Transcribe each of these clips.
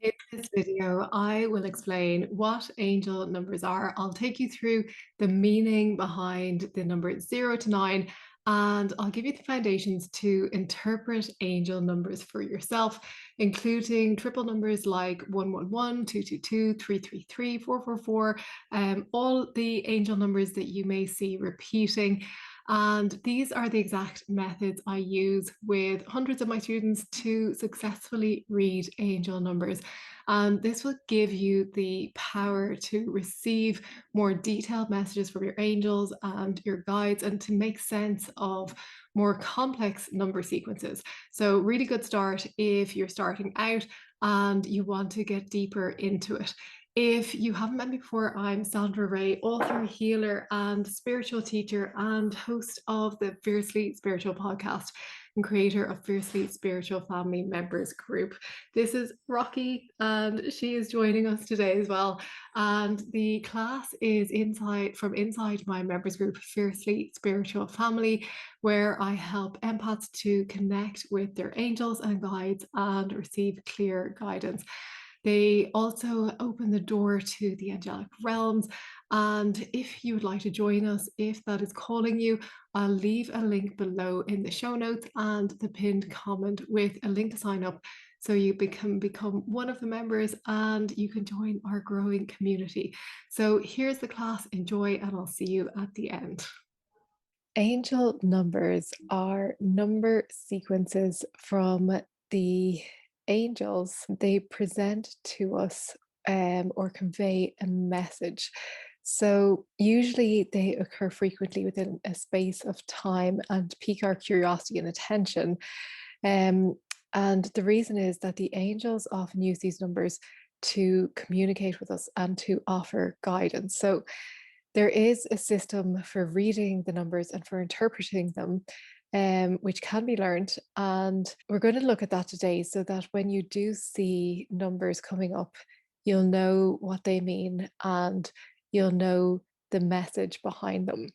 In this video, I will explain what angel numbers are. I'll take you through the meaning behind the number 0 to 9, and I'll give you the foundations to interpret angel numbers for yourself, including triple numbers like 111, 222, 333, 444, all the angel numbers that you may see repeating. And these are the exact methods I use with hundreds of my students to successfully read angel numbers. And this will give you the power to receive more detailed messages from your angels and your guides and to make sense of more complex number sequences. So, really good start if you're starting out and you want to get deeper into it. If you haven't met me before, I'm Sandra Ray, author, healer, and spiritual teacher, and host of the Fiercely Spiritual podcast and creator of Fiercely Spiritual Family Members Group. This is Rocky, and she is joining us today as well. And the class is inside my members group, Fiercely Spiritual Family, where I help empaths to connect with their angels and guides and receive clear guidance. They also open the door to the angelic realms. And if you would like to join us, if that is calling you, I'll leave a link below in the show notes and the pinned comment with a link to sign up so you become one of the members and you can join our growing community. So here's the class. Enjoy, and I'll see you at the end. Angel numbers are number sequences from the angels. They present to us or convey a message. So, usually they occur frequently within a space of time and pique our curiosity and attention. Um, and the reason is that the angels often use these numbers to communicate with us and to offer guidance. So, there is a system for reading the numbers and for interpreting them, which can be learned. And we're going to look at that today so that when you do see numbers coming up, you'll know what they mean and you'll know the message behind them.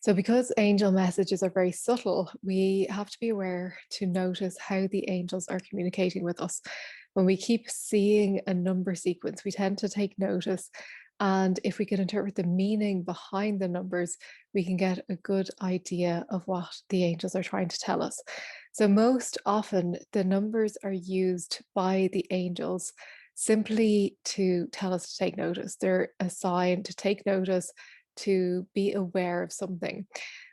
So, because angel messages are very subtle, we have to be aware to notice how the angels are communicating with us. When we keep seeing a number sequence, we tend to take notice. And if we can interpret the meaning behind the numbers, we can get a good idea of what the angels are trying to tell us. So, most often, the numbers are used by the angels simply to tell us to take notice. They're a sign to take notice, to be aware of something.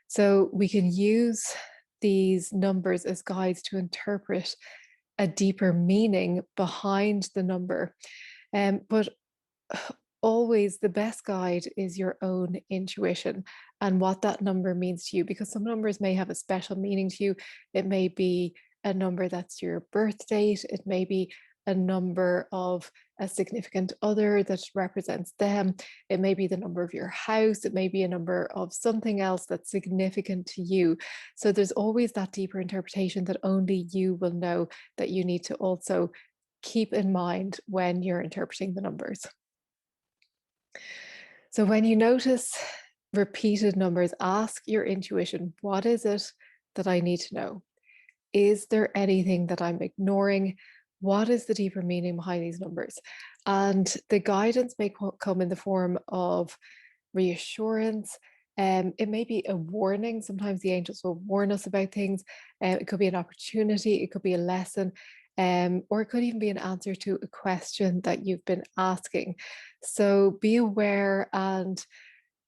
So we can use these numbers as guides to interpret a deeper meaning behind the number. But always the best guide is your own intuition and what that number means to you, because some numbers may have a special meaning to you. It may be a number that's your birth date, it may be a number of a significant other that represents them, it may be the number of your house, it may be a number of something else that's significant to you. So there's always that deeper interpretation that only you will know, that you need to also keep in mind when you're interpreting the numbers. So when you notice repeated numbers, ask your intuition, what is it that I need to know? Is there anything that I'm ignoring? What is the deeper meaning behind these numbers? And the guidance may come in the form of reassurance. It may be a warning. Sometimes the angels will warn us about things. It could be an opportunity, it could be a lesson, or it could even be an answer to a question that you've been asking. So be aware, and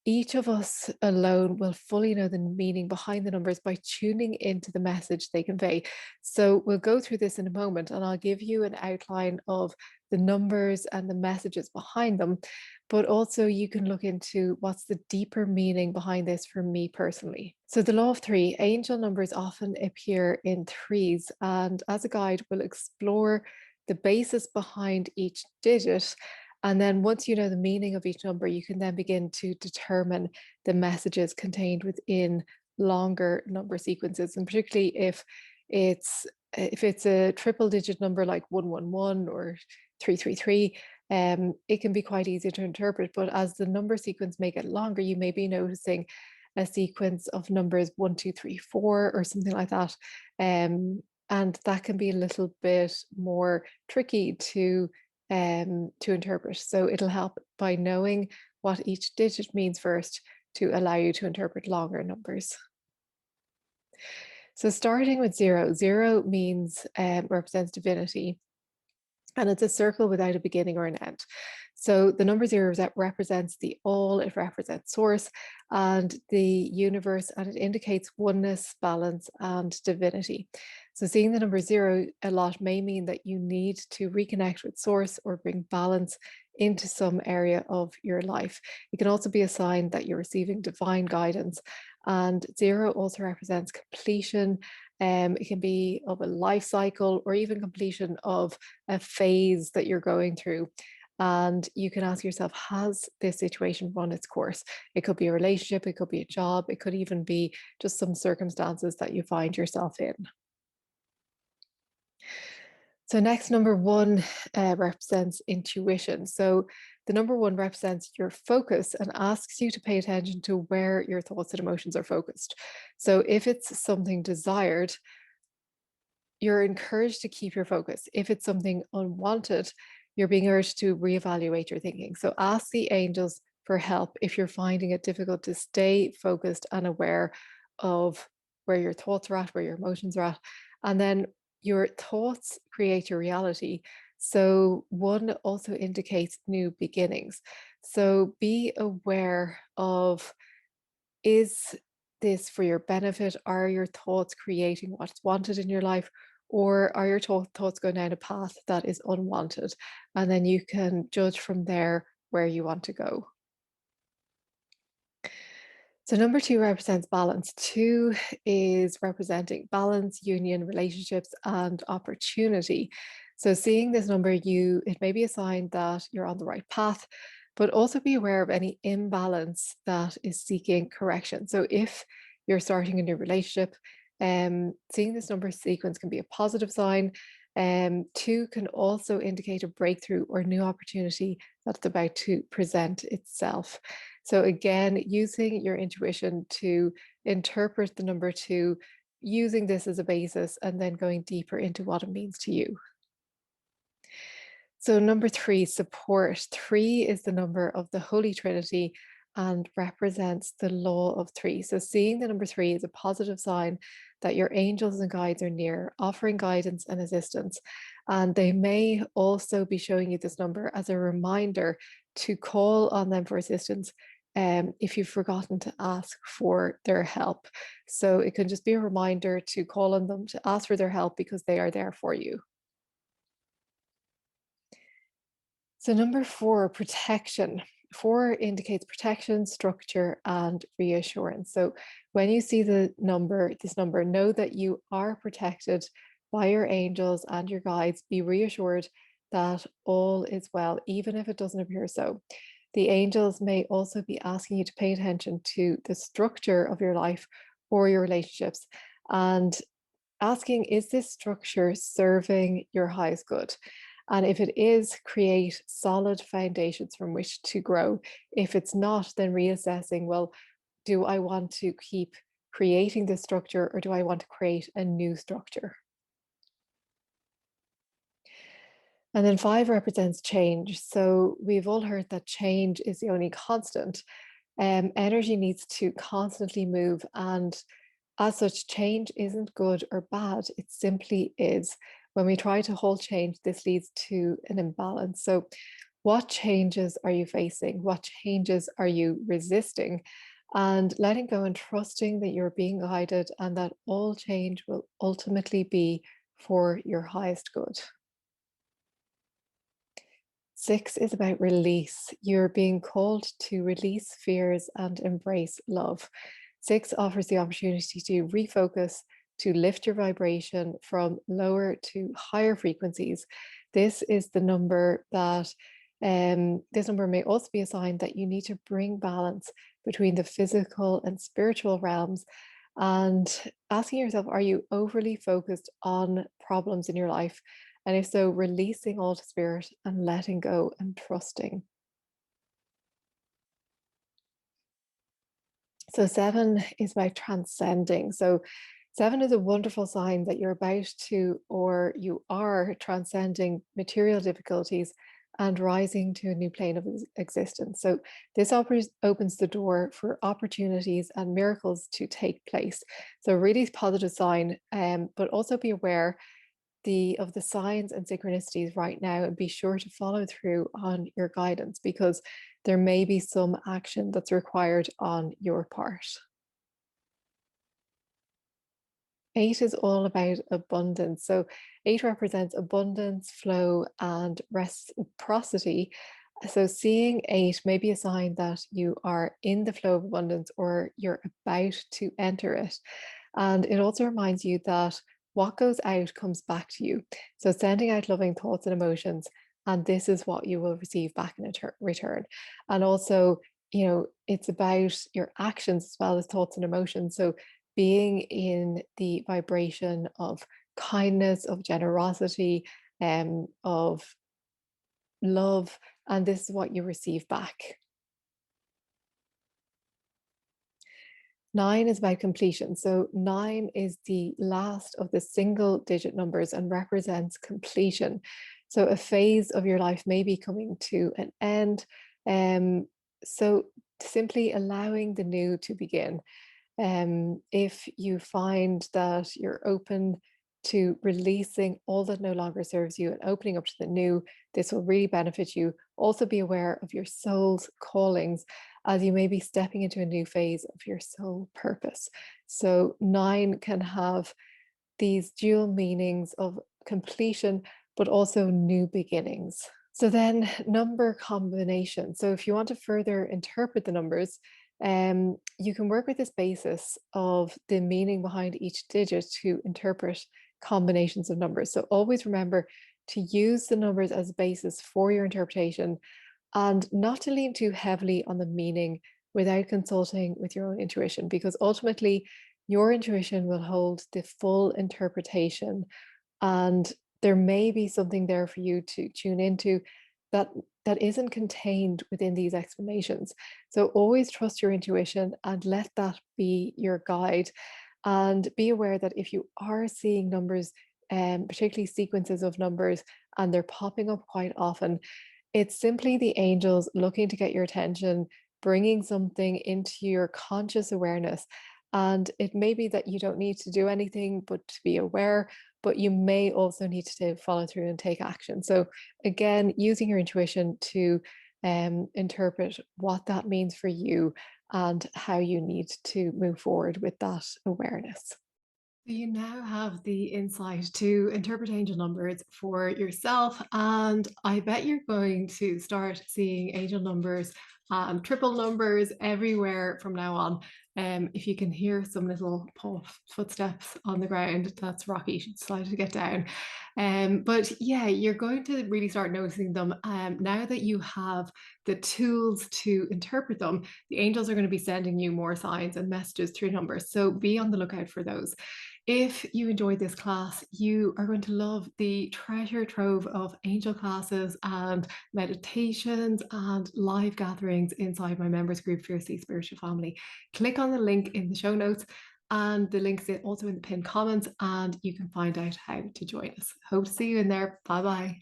each of us alone will fully know the meaning behind the numbers by tuning into the message they convey. So we'll go through this in a moment and I'll give you an outline of the numbers and the messages behind them. But also you can look into what's the deeper meaning behind this for me personally. So the law of three, angel numbers often appear in threes. And as a guide, we'll explore the basis behind each digit. And then once you know the meaning of each number, you can then begin to determine the messages contained within longer number sequences. And particularly if it's a triple digit number like 111 or 333, it can be quite easy to interpret. But as the number sequence may get longer, you may be noticing a sequence of numbers 1, 2, 3, 4, or something like that. and that can be a little bit more tricky to interpret. So it'll help by knowing what each digit means first to allow you to interpret longer numbers. So starting with zero, zero means represents divinity, and it's a circle without a beginning or an end. So the number zero represents the all, it represents source and the universe, and it indicates oneness, balance, and divinity. So seeing the number zero a lot may mean that you need to reconnect with source or bring balance into some area of your life. It can also be a sign that you're receiving divine guidance. And zero also represents completion. It can be of a life cycle or even completion of a phase that you're going through. And you can ask yourself, has this situation run its course? It could be a relationship, it could be a job, it could even be just some circumstances that you find yourself in. So next, number one represents intuition. So the number one represents your focus and asks you to pay attention to where your thoughts and emotions are focused. So if it's something desired, you're encouraged to keep your focus. If it's something unwanted, you're being urged to reevaluate your thinking. So ask the angels for help if you're finding it difficult to stay focused and aware of where your thoughts are at, where your emotions are at. And then your thoughts create your reality. So one also indicates new beginnings. So be aware of, is this for your benefit? Are your thoughts creating what's wanted in your life? Or are your thoughts going down a path that is unwanted? And then you can judge from there where you want to go. So number two represents balance. Two is representing balance, union, relationships, and opportunity. So seeing this number, it may be a sign that you're on the right path, but also be aware of any imbalance that is seeking correction. So if you're starting a new relationship, seeing this number sequence can be a positive sign. Two can also indicate a breakthrough or new opportunity that's about to present itself. So again, using your intuition to interpret the number two, using this as a basis, and then going deeper into what it means to you. So number three, support. Three is the number of the Holy Trinity and represents the law of three. So seeing the number three is a positive sign that your angels and guides are near, offering guidance and assistance. And they may also be showing you this number as a reminder to call on them for assistance if you've forgotten to ask for their help. So it can just be a reminder to call on them to ask for their help because they are there for you. So number four, protection. Four indicates protection, structure, and reassurance. So when you see this number, know that you are protected by your angels and your guides. Be reassured that all is well, even if it doesn't appear so. The angels may also be asking you to pay attention to the structure of your life or your relationships and asking, is this structure serving your highest good? And if it is, create solid foundations from which to grow. If it's not, then reassessing, well, do I want to keep creating this structure or do I want to create a new structure? And then five represents change. So we've all heard that change is the only constant. Energy needs to constantly move. And as such, change isn't good or bad, it simply is. When we try to hold change, this leads to an imbalance. So, what changes are you facing? What changes are you resisting? And letting go and trusting that you're being guided and that all change will ultimately be for your highest good. Six is about release. You're being called to release fears and embrace love. Six offers the opportunity to refocus, to lift your vibration from lower to higher frequencies. This is the number that, this number may also be a sign that you need to bring balance between the physical and spiritual realms. And asking yourself, are you overly focused on problems in your life? And if so, releasing all to spirit and letting go and trusting. So seven is about transcending. So Seven is a wonderful sign that you're about to, or you are transcending material difficulties and rising to a new plane of existence. So, this opens the door for opportunities and miracles to take place. So, really positive sign, but also be aware of the signs and synchronicities right now, and be sure to follow through on your guidance because there may be some action that's required on your part. Eight is all about abundance. So, eight represents abundance, flow, and reciprocity. So, seeing eight may be a sign that you are in the flow of abundance or you're about to enter it. And it also reminds you that what goes out comes back to you. So, sending out loving thoughts and emotions, and this is what you will receive back in return. And also, it's about your actions as well as thoughts and emotions. So, being in the vibration of kindness, of generosity, of love, and this is what you receive back. Nine is about completion. So, nine is the last of the single digit numbers and represents completion. So, a phase of your life may be coming to an end. Um, so, simply allowing the new to begin. If you find that you're open to releasing all that no longer serves you and opening up to the new, this will really benefit you. Also, be aware of your soul's callings as you may be stepping into a new phase of your soul purpose. So, nine can have these dual meanings of completion, but also new beginnings. So then number combination. So if you want to further interpret the numbers, you can work with this basis of the meaning behind each digit to interpret combinations of numbers. So always remember to use the numbers as a basis for your interpretation and not to lean too heavily on the meaning without consulting with your own intuition, because ultimately your intuition will hold the full interpretation, and there may be something there for you to tune into that isn't contained within these explanations. So always trust your intuition and let that be your guide, and be aware that if you are seeing numbers, particularly sequences of numbers, and they're popping up quite often, it's simply the angels looking to get your attention, bringing something into your conscious awareness. And it may be that you don't need to do anything but to be aware, but you may also need to follow through and take action. So, again, using your intuition to interpret what that means for you and how you need to move forward with that awareness. So you now have the insight to interpret angel numbers for yourself, and I bet you're going to start seeing angel numbers and triple numbers everywhere from now on. If you can hear some little footsteps on the ground, that's Rocky. She decided to get down. But yeah, you're going to really start noticing them now that you have the tools to interpret them. The angels are going to be sending you more signs and messages through numbers, so be on the lookout for those. If you enjoyed this class, you are going to love the treasure trove of angel classes and meditations and live gatherings inside my members group, Fiercely Spiritual Family. Click on the link in the show notes, and the links also in the pinned comments, and you can find out how to join us. Hope to see you in there. Bye bye.